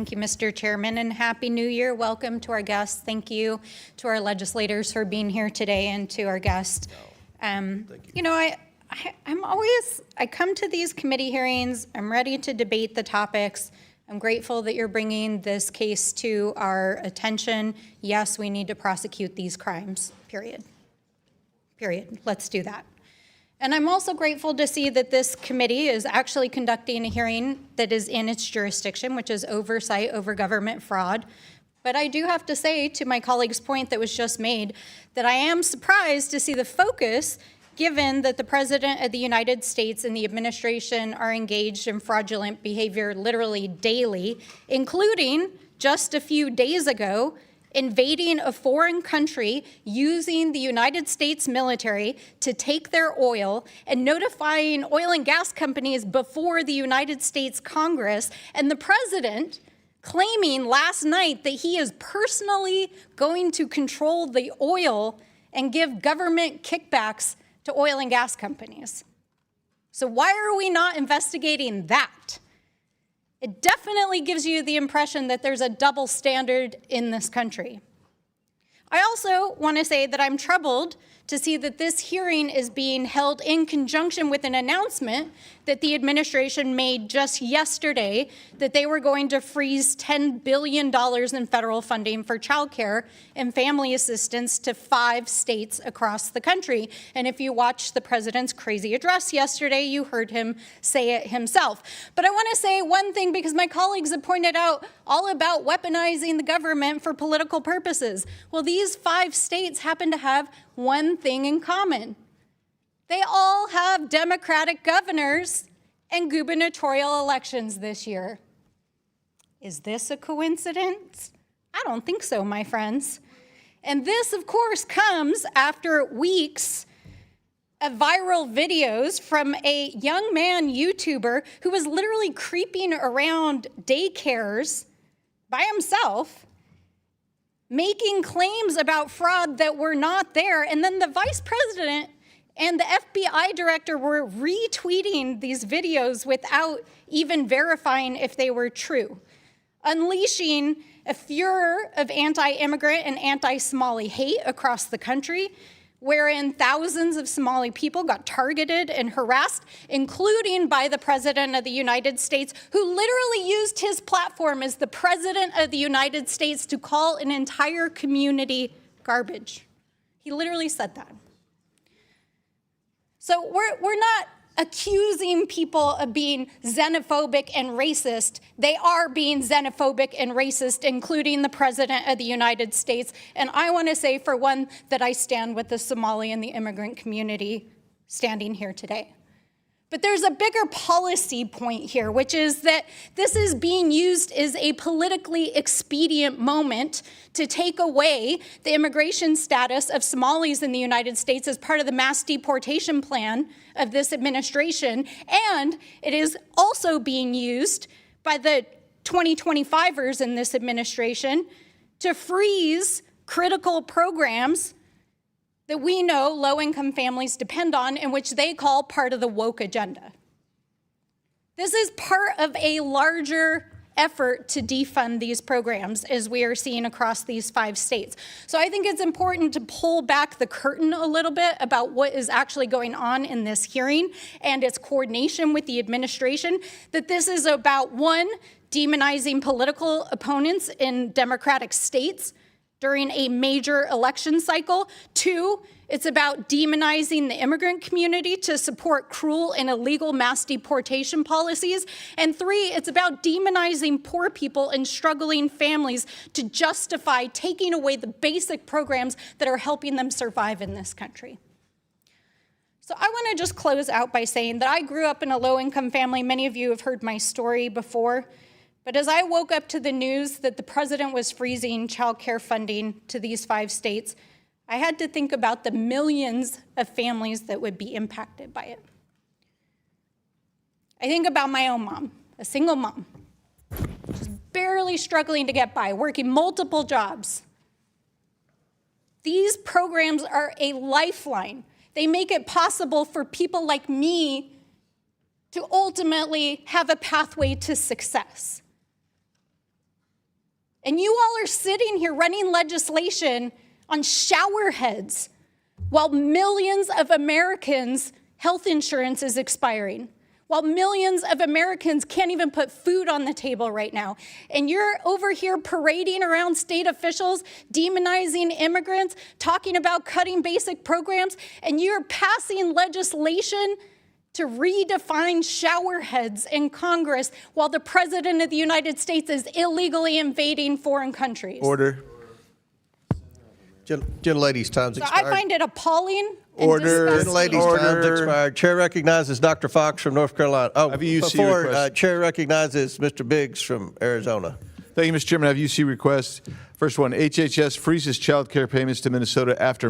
Thank you, Mr. Chairman, and Happy New Year. Welcome to our guests. Thank you to our legislators for being here today and to our guests. You know, I come to these committee hearings, I'm ready to debate the topics. I'm grateful that you're bringing this case to our attention. Yes, we need to prosecute these crimes, period. Period. Let's do that. And I'm also grateful to see that this committee is actually conducting a hearing that is in its jurisdiction, which is oversight over government fraud. But I do have to say, to my colleague's point that was just made, that I am surprised to see the focus, given that the President of the United States and the administration are engaged in fraudulent behavior literally daily, including just a few days ago, invading a foreign country, using the United States military to take their oil and notifying oil and gas companies before the United States Congress, and the president claiming last night that he is personally going to control the oil and give government kickbacks to oil and gas companies. So why are we not investigating that? It definitely gives you the impression that there's a double standard in this country. I also want to say that I'm troubled to see that this hearing is being held in conjunction with an announcement that the administration made just yesterday that they were going to freeze $10 billion in federal funding for childcare and family assistance to 5 states across the country. And if you watched the president's crazy address yesterday, you heard him say it himself. But I want to say one thing, because my colleagues have pointed out all about weaponizing the government for political purposes. Well, these 5 states happen to have one thing in common. They all have Democratic governors and gubernatorial elections this year. Is this a coincidence? I don't think so, my friends. And this, of course, comes after weeks of viral videos from a young man YouTuber who was literally creeping around daycares by himself, making claims about fraud that were not there. And then the vice president and the FBI director were retweeting these videos without even verifying if they were true, unleashing a furor of anti-immigrant and anti-Somali hate across the country, wherein thousands of Somali people got targeted and harassed, including by the President of the United States, who literally used his platform as the President of the United States to call an entire community garbage. He literally said that. So we're not accusing people of being xenophobic and racist. They are being xenophobic and racist, including the President of the United States. And I want to say, for one, that I stand with the Somali and the immigrant community standing here today. But there's a bigger policy point here, which is that this is being used as a politically expedient moment to take away the immigration status of Somalis in the United States as part of the mass deportation plan of this administration. And it is also being used by the 2025ers in this administration to freeze critical programs that we know low-income families depend on, and which they call part of the woke agenda. This is part of a larger effort to defund these programs, as we are seeing across these 5 states. So I think it's important to pull back the curtain a little bit about what is actually going on in this hearing and its coordination with the administration, that this is about, 1, demonizing political opponents in Democratic states during a major election cycle. 2, it's about demonizing the immigrant community to support cruel and illegal mass deportation policies. And 3, it's about demonizing poor people and struggling families to justify taking away the basic programs that are helping them survive in this country. So I want to just close out by saying that I grew up in a low-income family. Many of you have heard my story before. But as I woke up to the news that the president was freezing child care funding to these 5 states, I had to think about the millions of families that would be impacted by it. I think about my own mom, a single mom, just barely struggling to get by, working multiple jobs. These programs are a lifeline. They make it possible for people like me to ultimately have a pathway to success. And you all are sitting here running legislation on shower heads while millions of Americans' health insurance is expiring, while millions of Americans can't even put food on the table right now. And you're over here parading around state officials, demonizing immigrants, talking about cutting basic programs, and you're passing legislation to redefine shower heads in Congress while the President of the United States is illegally invading foreign countries. Order. Gentlelady's time's expired. I find it appalling. Order. And Gentlelady's time's expired. Chair recognizes Dr. Fox from North Carolina. Oh, Have you UC before request? Chair recognizes Mr. Biggs from Arizona. Thank you, Mr. Chairman. I have UC requests. First one, HHS freezes child care payments to Minnesota after